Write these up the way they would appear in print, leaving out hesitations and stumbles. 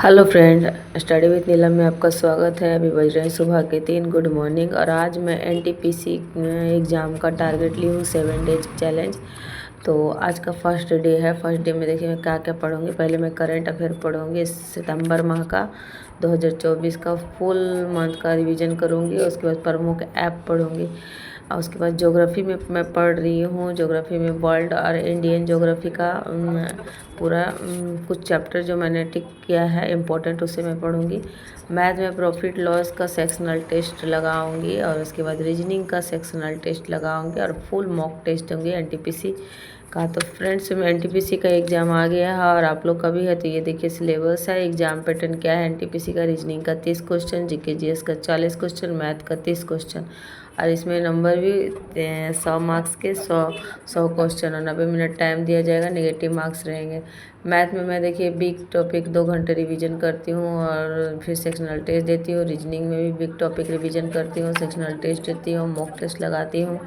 Hello friend, study with नीलम में आपका स्वागत है। अभी बज रहे हैं सुबह के 3। Good morning. और आज मैं एनटीपीसी एग्ज़ाम का टारगेट ली हूँ 7 डेज चैलेंज। तो आज का फर्स्ट डे है। फर्स्ट डे में देखिए मैं क्या क्या पढ़ूँगी। पहले मैं करंट अफेयर पढ़ूँगी, सितंबर माह का 2024 का फुल मंथ का रिवीजन करूँगी। उसके बाद प्रमुख ऐप पढ़ूँगी। और उसके बाद ज्योग्राफी में मैं पढ़ रही हूँ। ज्योग्राफी में वर्ल्ड और इंडियन ज्योग्राफी का पूरा कुछ चैप्टर जो मैंने टिक किया है इम्पोर्टेंट, उससे मैं पढ़ूँगी। मैथ में प्रॉफिट लॉस का सेक्शनल टेस्ट लगाऊंगी और उसके बाद रीजनिंग का सेक्शनल टेस्ट लगाऊंगी और फुल मॉक टेस्ट होंगे एनटीपीसी का। तो फ्रेंड्स, में एनटीपीसी का एग्ज़ाम आ गया है और आप लोग का भी है। तो ये देखिए सिलेबस है। एग्जाम पैटर्न क्या है। एनटीपीसी का रीजनिंग का 30 क्वेश्चन, जीके जीएस का 40 क्वेश्चन, मैथ का 30 क्वेश्चन और इसमें नंबर भी 100 मार्क्स के 100 क्वेश्चन और 90 मिनट टाइम दिया जाएगा। नेगेटिव मार्क्स रहेंगे। मैथ में मैं देखिए बिग टॉपिक 2 घंटे रिवीजन करती हूँ और फिर सेक्शनल टेस्ट देती हूँ। रीजनिंग में भी बिग टॉपिक रिवीजन करती हूँ, सेक्शनल टेस्ट देती हूँ, मॉक टेस्ट लगाती हूँ।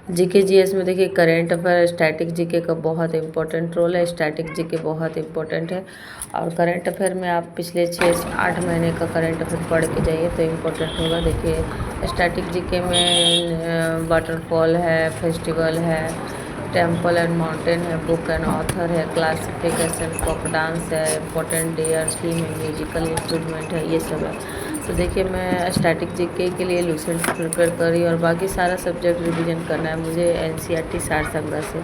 जीके जीएस में देखिए करंट अफेयर, स्टैटिक जीके का बहुत इंपॉर्टेंट रोल है। स्टैटिक जीके बहुत इंपॉर्टेंट है और करंट अफेयर में आप पिछले 6 से 8 महीने का करंट अफेयर पढ़ के जाइए तो इम्पोर्टेंट होगा। देखिए स्टैटिक जीके में वाटरफॉल है, फेस्टिवल है, टेम्पल एंड माउंटेन है, बुक एंड ऑथर है, क्लासिफिकेशन, फोक डांस है, इम्पोर्टेंट डेयर, थीम है, म्यूजिकल इंस्ट्रूमेंट है, ये सब है। तो देखिए मैं स्टैटिक जीके के लिए लूसेंट प्रिपेयर कर रही हूँ और बाकी सारा सब्जेक्ट रिवीजन करना है मुझे एनसीईआरटी सार संग्रह से।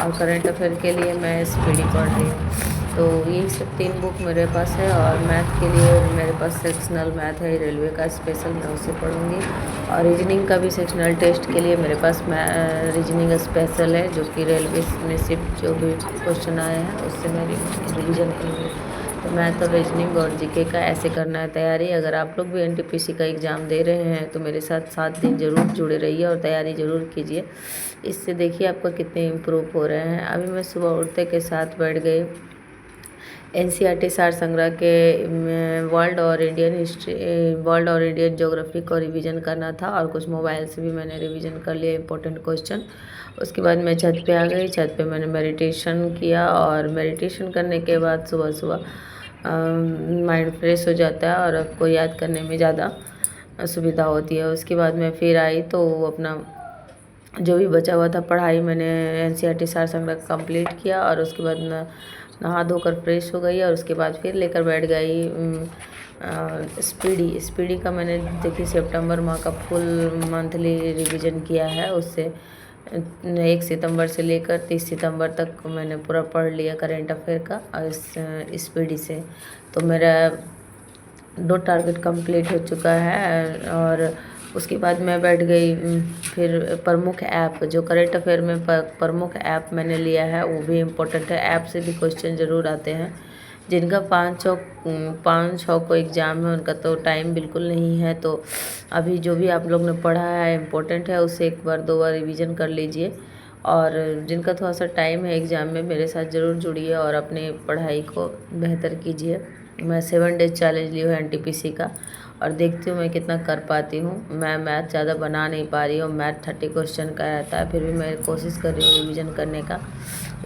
और करंट अफेयर के लिए मैं एसपीडी पढ़ रही हूँ। तो यही सब 3 बुक मेरे पास है। और मैथ के लिए मेरे पास सेक्शनल मैथ है, रेलवे का स्पेशल, मैं उसे पढ़ूँगी। और रीजनिंग का भी सेक्शनल टेस्ट के लिए मेरे पास रीजनिंग स्पेशल है, जो कि रेलवे में सिर्फ जो भी क्वेश्चन आए हैं उससे मैं रिवीजन करूँगी। तो मैथ और रीजनिंग और जीके का ऐसे करना है तैयारी। अगर आप लोग भी एनटीपीसी का एग्ज़ाम दे रहे हैं तो मेरे साथ 7 दिन ज़रूर जुड़े रहिए और तैयारी ज़रूर कीजिए। इससे देखिए आपका कितने इम्प्रूव हो रहे हैं। अभी मैं सुबह उठते के साथ बैठ गई एनसीईआरटी सार संग्रह के वर्ल्ड और इंडियन हिस्ट्री, वर्ल्ड और इंडियन ज्योग्राफी को रिवीजन करना था और कुछ मोबाइल से भी मैंने रिवीजन कर लिया इंपॉर्टेंट क्वेश्चन। उसके बाद मैं छत पे आ गई। छत पे मैंने मेडिटेशन किया और मेडिटेशन करने के बाद सुबह सुबह माइंड फ्रेश हो जाता है और आपको याद करने में ज़्यादा सुविधा होती है। उसके बाद मैं फिर आई तो अपना जो भी बचा हुआ था पढ़ाई मैंने एनसीईआरटी सार संग्रह कंप्लीट किया और उसके बाद नहा धोकर फ्रेश हो गई और उसके बाद फिर लेकर बैठ गई स्पीडी का। मैंने देखिए सितंबर माह का फुल मंथली रिवीजन किया है। उससे 1 सितंबर से लेकर 30 सितंबर तक मैंने पूरा पढ़ लिया करंट अफेयर का और इस स्पीडी से। तो मेरा 2 टारगेट कंप्लीट हो चुका है। और उसके बाद मैं बैठ गई फिर प्रमुख ऐप, जो करंट अफेयर में प्रमुख ऐप मैंने लिया है वो भी इम्पोर्टेंट है। ऐप से भी क्वेश्चन ज़रूर आते हैं। जिनका 5-6 को एग्ज़ाम है उनका तो टाइम बिल्कुल नहीं है। तो अभी जो भी आप लोग ने पढ़ा है इम्पोर्टेंट है, उसे 1 बार 2 बार रिवीजन कर लीजिए। और जिनका थोड़ा सा टाइम है एग्ज़ाम में, मेरे साथ ज़रूर जुड़िए और अपनी पढ़ाई को बेहतर कीजिए। मैं 7 डेज चैलेंज ली हूँ एनटीपीसी का और देखती हूँ मैं कितना कर पाती हूँ। मैं मैथ ज़्यादा बना नहीं पा रही हूँ। मैथ 30 क्वेश्चन का रहता है, फिर भी मैं कोशिश कर रही हूँ रिवीजन करने का।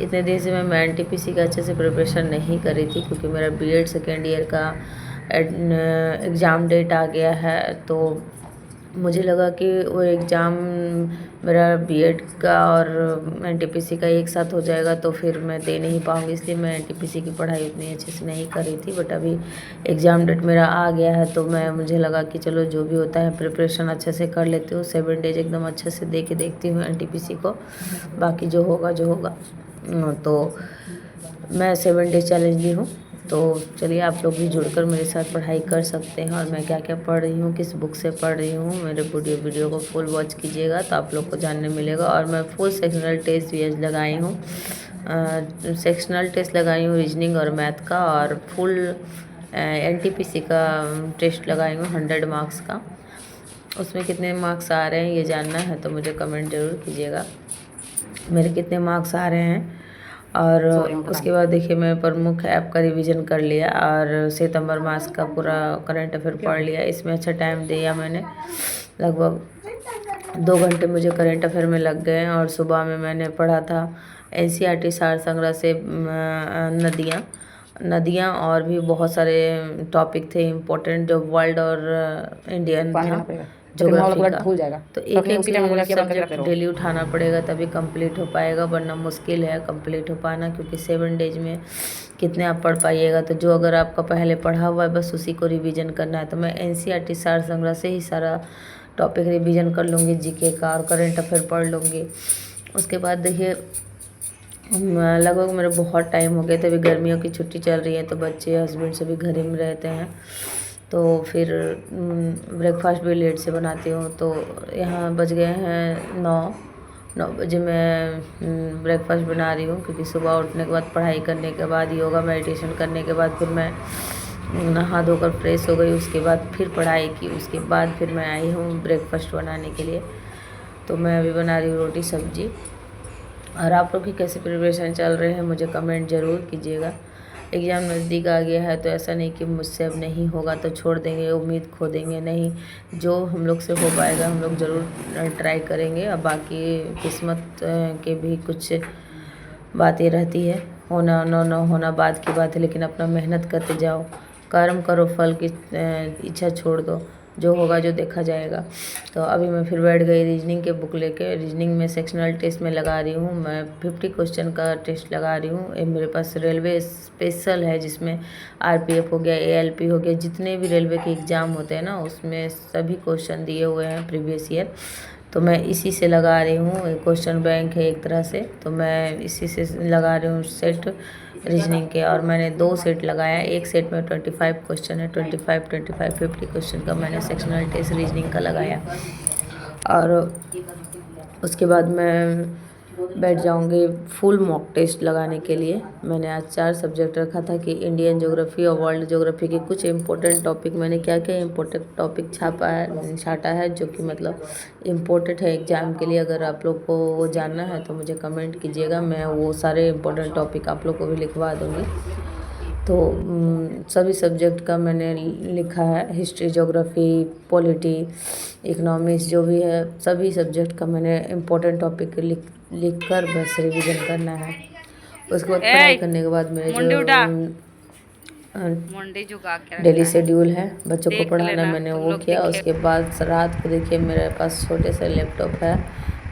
इतने दिन से मैं एनटीपीसी का अच्छे से प्रिपरेशन नहीं कर रही थी क्योंकि मेरा बीएड सेकेंड ईयर का एग्ज़ाम डेट आ गया है। तो मुझे लगा कि वो एग्ज़ाम मेरा बीएड का और एनटीपीसी का एक साथ हो जाएगा तो फिर मैं दे नहीं पाऊँगी, इसलिए मैं एनटीपीसी की पढ़ाई उतनी अच्छे से नहीं कर रही थी। बट अभी एग्ज़ाम डेट मेरा आ गया है तो मुझे लगा कि चलो जो भी होता है प्रिपरेशन अच्छे से कर लेती हूँ। 7 डेज एकदम अच्छे से दे के देखती हूँ एनटीपीसी को, बाकी जो होगा जो होगा। तो मैं 7 डेज चैलेंज ली हूँ। तो चलिए आप लोग भी जुड़कर मेरे साथ पढ़ाई कर सकते हैं। और मैं क्या क्या पढ़ रही हूँ, किस बुक से पढ़ रही हूँ, मेरे वीडियो को फुल वॉच कीजिएगा तो आप लोग को जानने मिलेगा। और मैं फुल सेक्शनल टेस्ट भी आज लगाई हूँ। सेक्शनल टेस्ट लगाई हूँ रीजनिंग और मैथ का और फुल एनटीपीसी का टेस्ट लगाई हूँ 100 मार्क्स का। उसमें कितने मार्क्स आ रहे हैं ये जानना है तो मुझे कमेंट ज़रूर कीजिएगा मेरे कितने मार्क्स आ रहे हैं। और उसके बाद देखिए मैं प्रमुख ऐप का रिवीजन कर लिया और सितंबर मास का पूरा करंट अफेयर पढ़ लिया। इसमें अच्छा टाइम दिया मैंने, लगभग 2 घंटे मुझे करंट अफेयर में लग गए। और सुबह में मैंने पढ़ा था एनसीईआरटी सार संग्रह से नदियाँ नदियाँ और भी बहुत सारे टॉपिक थे इम्पोर्टेंट जो वर्ल्ड और इंडियन था ज्योग्राफी का। तो एक एक सब्जेक्ट डेली उठाना पड़ेगा तभी कंप्लीट हो पाएगा, वरना मुश्किल है कंप्लीट हो पाना, क्योंकि 7 डेज में कितने आप पढ़ पाइएगा। तो जो अगर आपका पहले पढ़ा हुआ है बस उसी को रिवीजन करना है। तो मैं NCERT सार संग्रह से ही सारा टॉपिक रिवीजन कर लूँगी, जीके का और करेंट अफेयर पढ़ लूँगी। उसके बाद देखिए लगभग मेरे बहुत टाइम हो गया था, अभी गर्मियों की छुट्टी चल रही है तो बच्चे हस्बैंड सभी घर में रहते हैं, तो फिर ब्रेकफास्ट भी लेट से बनाती हूँ। तो यहाँ बज गए हैं 9 बजे मैं ब्रेकफास्ट बना रही हूँ, क्योंकि सुबह उठने के बाद पढ़ाई करने के बाद योगा मेडिटेशन करने के बाद फिर मैं नहा धोकर फ्रेश हो गई, उसके बाद फिर पढ़ाई की, उसके बाद फिर मैं आई हूँ ब्रेकफास्ट बनाने के लिए। तो मैं अभी बना रही हूँ रोटी सब्जी। और आप लोग की कैसे प्रिपरेशन चल रहे हैं मुझे कमेंट ज़रूर कीजिएगा। एग्ज़ाम नज़दीक आ गया है तो ऐसा नहीं कि मुझसे अब नहीं होगा तो छोड़ देंगे, उम्मीद खो देंगे, नहीं, जो हम लोग से हो पाएगा हम लोग ज़रूर ट्राई करेंगे। अब बाकी किस्मत के भी कुछ बातें रहती है, होना ना होना बाद की बात है, लेकिन अपना मेहनत करते जाओ, कर्म करो, फल की इच्छा छोड़ दो, जो होगा जो देखा जाएगा। तो अभी मैं फिर बैठ गई रीजनिंग के बुक लेके। रीजनिंग में सेक्शनल टेस्ट में लगा रही हूँ, मैं 50 क्वेश्चन का टेस्ट लगा रही हूँ। ये मेरे पास रेलवे स्पेशल है जिसमें RPF हो गया, ALP हो गया, जितने भी रेलवे के एग्ज़ाम होते हैं ना उसमें सभी क्वेश्चन दिए हुए हैं प्रीवियस ईयर। तो मैं इसी से लगा रही हूँ, क्वेश्चन बैंक है एक तरह से, तो मैं इसी से लगा रही हूँ सेट रीजनिंग के। और मैंने 2 सेट लगाया, एक सेट में 25 क्वेश्चन है, 50 क्वेश्चन का मैंने सेक्शनल टेस्ट रीजनिंग का लगाया। और उसके बाद मैं बैठ जाऊंगी फुल मॉक टेस्ट लगाने के लिए। मैंने आज 4 सब्जेक्ट रखा था कि इंडियन ज्योग्राफी और वर्ल्ड ज्योग्राफी के कुछ इम्पोर्टेंट टॉपिक, मैंने क्या क्या इम्पोर्टेंट टॉपिक छाटा है जो कि मतलब इम्पोर्टेंट है एग्ज़ाम के लिए। अगर आप लोग को वो जानना है तो मुझे कमेंट कीजिएगा, मैं वो सारे इम्पोर्टेंट टॉपिक आप लोग को भी लिखवा दूँगी। तो सभी सब्जेक्ट का मैंने लिखा है, हिस्ट्री, ज्योग्राफी, पॉलिटी, इकोनॉमिक्स, जो भी है सभी सब्जेक्ट का मैंने इम्पोर्टेंट टॉपिक लिख कर बस रिवीजन करना है। उसके बाद पढ़ाई करने के बाद मेरे जो डेली शेड्यूल है बच्चों को पढ़ाना, मैंने वो किया। उसके बाद रात को देखिए मेरे पास छोटे से लैपटॉप है,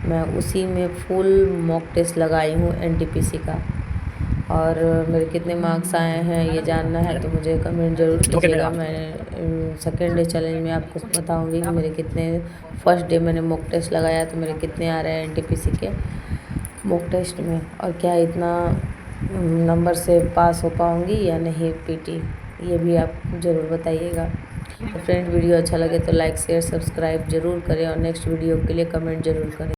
मैं उसी में फुल मॉक टेस्ट लगाई हूँ NTPC का। और मेरे कितने मार्क्स आए हैं ये जानना है तो मुझे कमेंट ज़रूर कीजिएगा। मैं सेकेंड डे चैलेंज में आपको बताऊंगी कि मेरे कितने, फर्स्ट डे मैंने मॉक टेस्ट लगाया तो मेरे कितने आ रहे हैं NTPC के मॉक टेस्ट में, और क्या इतना नंबर से पास हो पाऊंगी या नहीं PT, ये भी आप ज़रूर बताइएगा। तो फ्रेंड वीडियो अच्छा लगे तो लाइक शेयर सब्सक्राइब ज़रूर करें और नेक्स्ट वीडियो के लिए कमेंट ज़रूर करें।